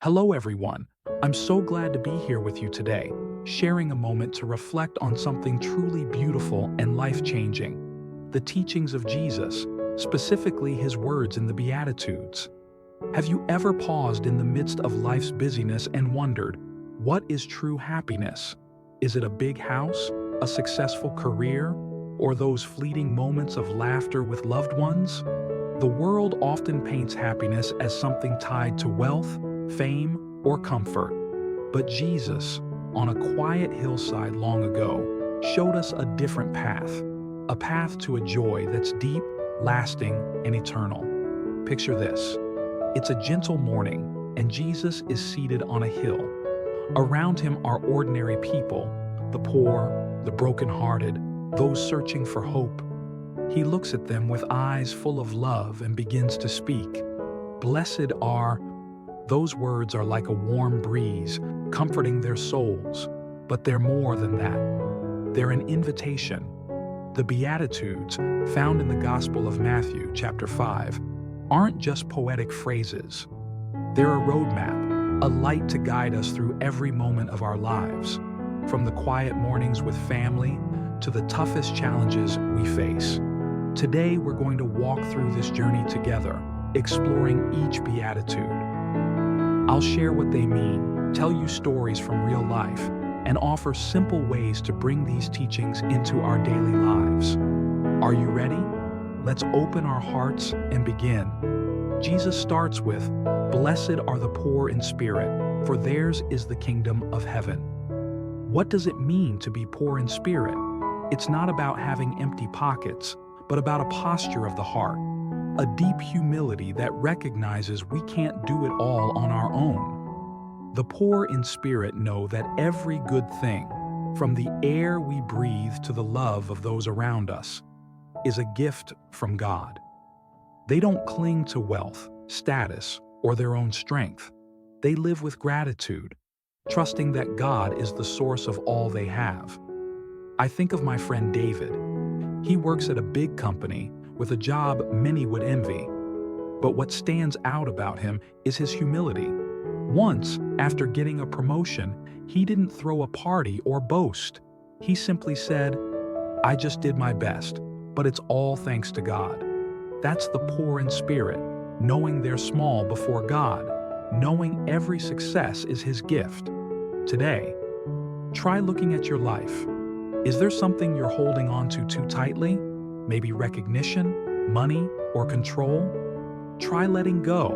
Hello, everyone. I'm so glad to be here with you today, sharing a moment to reflect on something truly beautiful and life-changing: the teachings of Jesus, specifically his words in the Beatitudes. Have you ever paused in the midst of life's busyness and wondered, what is true happiness? Is it a big house, a successful career, or those fleeting moments of laughter with loved ones? The world often paints happiness as something tied to wealth, fame, or comfort. But Jesus, on a quiet hillside long ago, showed us a different path, a path to a joy that's deep, lasting, and eternal. Picture this. It's a gentle morning, and Jesus is seated on a hill. Around him are ordinary people, the poor, the brokenhearted, those searching for hope. He looks at them with eyes full of love and begins to speak. Blessed are. Those words are like a warm breeze, comforting their souls. But they're more than that. They're an invitation. The Beatitudes, found in the Gospel of Matthew, chapter 5, aren't just poetic phrases. They're a roadmap, a light to guide us through every moment of our lives, from the quiet mornings with family to the toughest challenges we face. Today, we're going to walk through this journey together, exploring each beatitude. I'll share what they mean, tell you stories from real life, and offer simple ways to bring these teachings into our daily lives. Are you ready? Let's open our hearts and begin. Jesus starts with, "Blessed are the poor in spirit, for theirs is the kingdom of heaven." What does it mean to be poor in spirit? It's not about having empty pockets, but about a posture of the heart, a deep humility that recognizes we can't do it all on our own. The poor in spirit know that every good thing, from the air we breathe to the love of those around us, is a gift from God. They don't cling to wealth, status, or their own strength. They live with gratitude, trusting that God is the source of all they have. I think of my friend David. He works at a big company with a job many would envy. But what stands out about him is his humility. Once, after getting a promotion, he didn't throw a party or boast. He simply said, "I just did my best, but it's all thanks to God." That's the poor in spirit, knowing they're small before God, knowing every success is his gift. Today, try looking at your life. Is there something you're holding on to too tightly? Maybe recognition, money, or control? Try letting go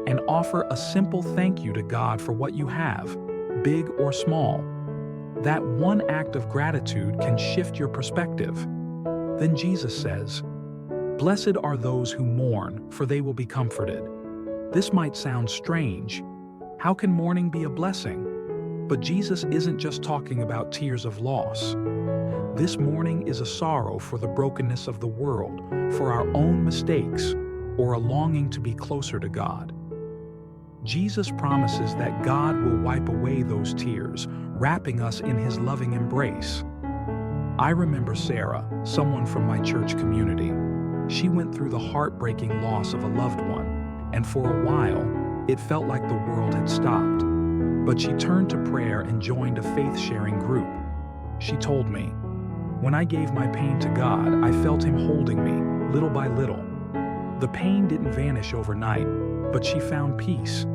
and offer a simple thank you to God for what you have, big or small. That one act of gratitude can shift your perspective. Then Jesus says, "Blessed are those who mourn, for they will be comforted." This might sound strange. How can mourning be a blessing? But Jesus isn't just talking about tears of loss. This mourning is a sorrow for the brokenness of the world, for our own mistakes, or a longing to be closer to God. Jesus promises that God will wipe away those tears, wrapping us in his loving embrace. I remember Sarah, someone from my church community. She went through the heartbreaking loss of a loved one, and for a while, it felt like the world had stopped. But she turned to prayer and joined a faith-sharing group. She told me, "When I gave my pain to God, I felt him holding me, little by little." The pain didn't vanish overnight, but she found peace.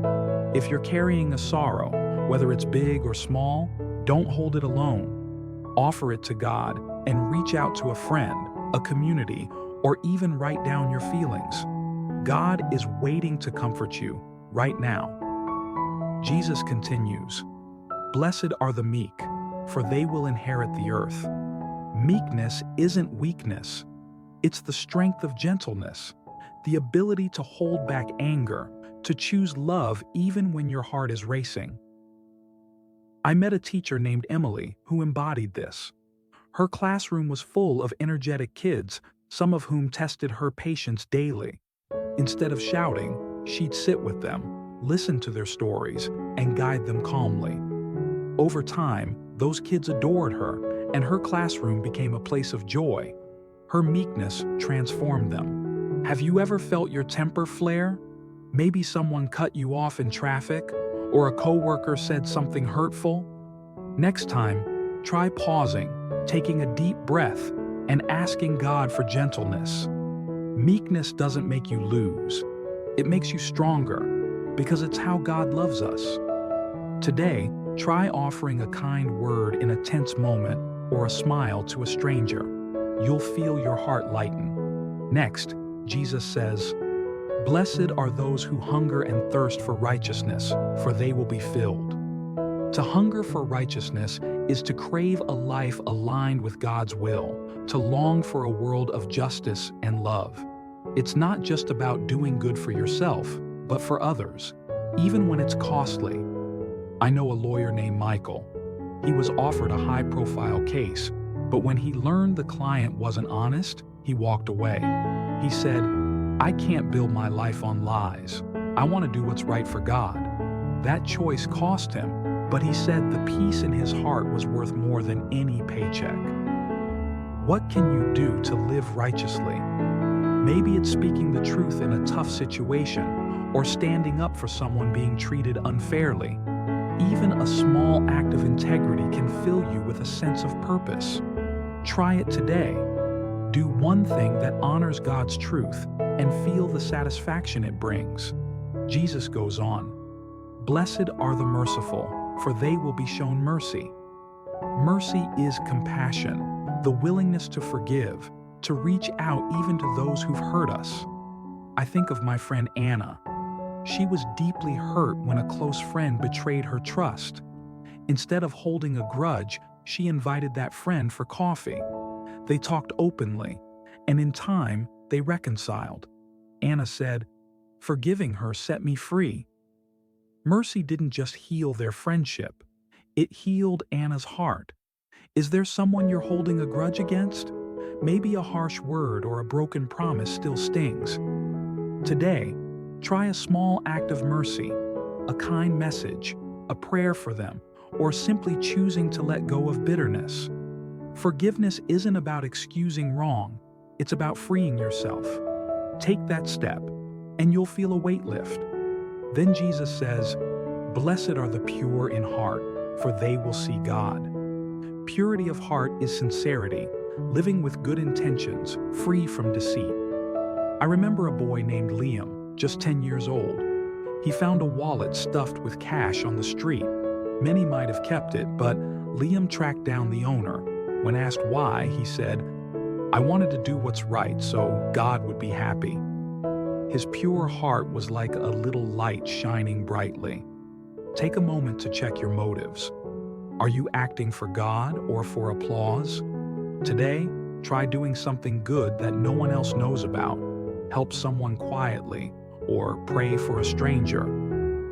If you're carrying a sorrow, whether it's big or small, don't hold it alone. Offer it to God and reach out to a friend, a community, or even write down your feelings. God is waiting to comfort you right now. Jesus continues, "Blessed are the meek, for they will inherit the earth." Meekness isn't weakness. It's the strength of gentleness, the ability to hold back anger, to choose love even when your heart is racing. I met a teacher named Emily who embodied this. Her classroom was full of energetic kids, some of whom tested her patience daily. Instead of shouting, she'd sit with them, listen to their stories, and guide them calmly. Over time, those kids adored her, and her classroom became a place of joy. Her meekness transformed them. Have you ever felt your temper flare? Maybe someone cut you off in traffic, or a coworker said something hurtful? Next time, try pausing, taking a deep breath, and asking God for gentleness. Meekness doesn't make you lose. It makes you stronger, because it's how God loves us. Today, try offering a kind word in a tense moment or a smile to a stranger. You'll feel your heart lighten. Next, Jesus says, "Blessed are those who hunger and thirst for righteousness, for they will be filled." To hunger for righteousness is to crave a life aligned with God's will, to long for a world of justice and love. It's not just about doing good for yourself, but for others, even when it's costly. I know a lawyer named Michael. He was offered a high-profile case, but when he learned the client wasn't honest, he walked away. He said, "I can't build my life on lies. I want to do what's right for God." That choice cost him, but he said the peace in his heart was worth more than any paycheck. What can you do to live righteously? Maybe it's speaking the truth in a tough situation, or standing up for someone being treated unfairly. Even a small act of integrity can fill you with a sense of purpose. Try it today. Do one thing that honors God's truth and feel the satisfaction it brings. Jesus goes on, "Blessed are the merciful, for they will be shown mercy." Mercy is compassion, the willingness to forgive, to reach out even to those who've hurt us. I think of my friend Anna. She was deeply hurt when a close friend betrayed her trust. Instead of holding a grudge, she invited that friend for coffee. They talked openly, and in time, they reconciled. Anna said, "Forgiving her set me free." Mercy didn't just heal their friendship, it healed Anna's heart. Is there someone you're holding a grudge against? Maybe a harsh word or a broken promise still stings. Today, try a small act of mercy, a kind message, a prayer for them, or simply choosing to let go of bitterness. Forgiveness isn't about excusing wrong, it's about freeing yourself. Take that step, and you'll feel a weight lift. Then Jesus says, "Blessed are the pure in heart, for they will see God." Purity of heart is sincerity, living with good intentions, free from deceit. I remember a boy named Liam, just 10 years old. He found a wallet stuffed with cash on the street. Many might have kept it, but Liam tracked down the owner. When asked why, he said, "I wanted to do what's right so God would be happy." His pure heart was like a little light shining brightly. Take a moment to check your motives. Are you acting for God or for applause? Today, try doing something good that no one else knows about. Help someone quietly, or pray for a stranger.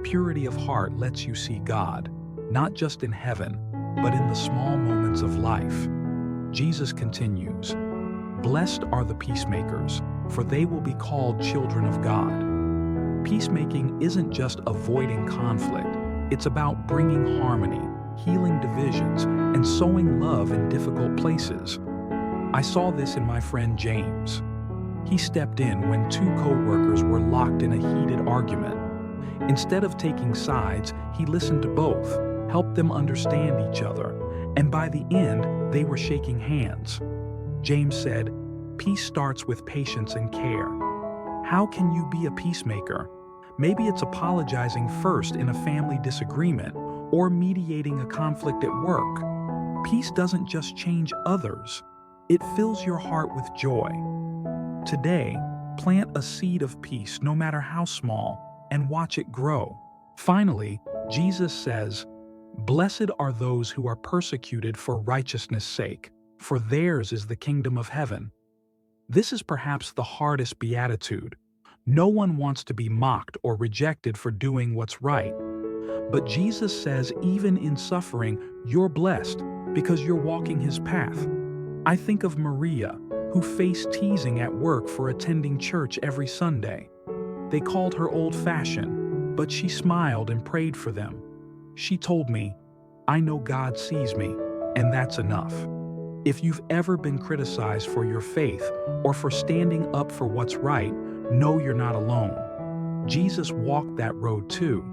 Purity of heart lets you see God, not just in heaven, but in the small moments of life. Jesus continues, "Blessed are the peacemakers, for they will be called children of God." Peacemaking isn't just avoiding conflict, it's about bringing harmony, healing divisions, and sowing love in difficult places. I saw this in my friend James. He stepped in when two co-workers were locked in a heated argument. Instead of taking sides, he listened to both, helped them understand each other, and by the end, they were shaking hands. James said, "Peace starts with patience and care." How can you be a peacemaker? Maybe it's apologizing first in a family disagreement or mediating a conflict at work. Peace doesn't just change others, it fills your heart with joy. Today, plant a seed of peace, no matter how small, and watch it grow. Finally, Jesus says, "Blessed are those who are persecuted for righteousness' sake, for theirs is the kingdom of heaven." This is perhaps the hardest beatitude. No one wants to be mocked or rejected for doing what's right. But Jesus says even in suffering, you're blessed because you're walking his path. I think of Maria, who faced teasing at work for attending church every Sunday. They called her old-fashioned, but she smiled and prayed for them. She told me, "I know God sees me, and that's enough." If you've ever been criticized for your faith or for standing up for what's right, know you're not alone. Jesus walked that road too.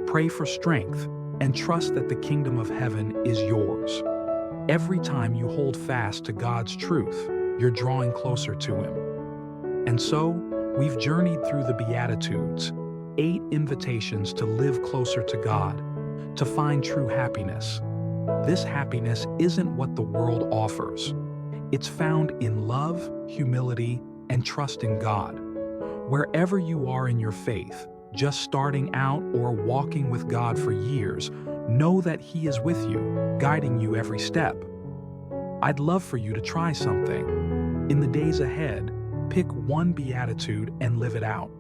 Pray for strength and trust that the kingdom of heaven is yours. Every time you hold fast to God's truth, you're drawing closer to Him. And so, we've journeyed through the Beatitudes, 8 invitations to live closer to God, to find true happiness. This happiness isn't what the world offers. It's found in love, humility, and trust in God. Wherever you are in your faith, just starting out or walking with God for years, know that He is with you, guiding you every step. I'd love for you to try something. In the days ahead, pick one beatitude and live it out.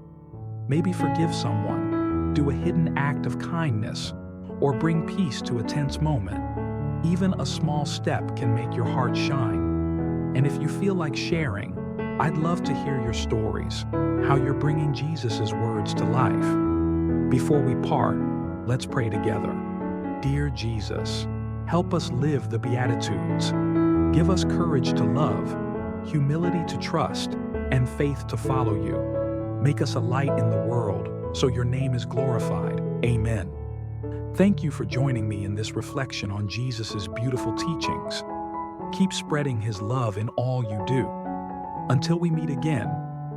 Maybe forgive someone, do a hidden act of kindness, or bring peace to a tense moment. Even a small step can make your heart shine. And if you feel like sharing, I'd love to hear your stories, how you're bringing Jesus' words to life. Before we part, let's pray together. Dear Jesus, help us live the Beatitudes. Give us courage to love, humility to trust, and faith to follow you. Make us a light in the world so your name is glorified. Amen. Thank you for joining me in this reflection on Jesus' beautiful teachings. Keep spreading His love in all you do. Until we meet again,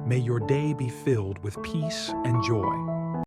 may your day be filled with peace and joy.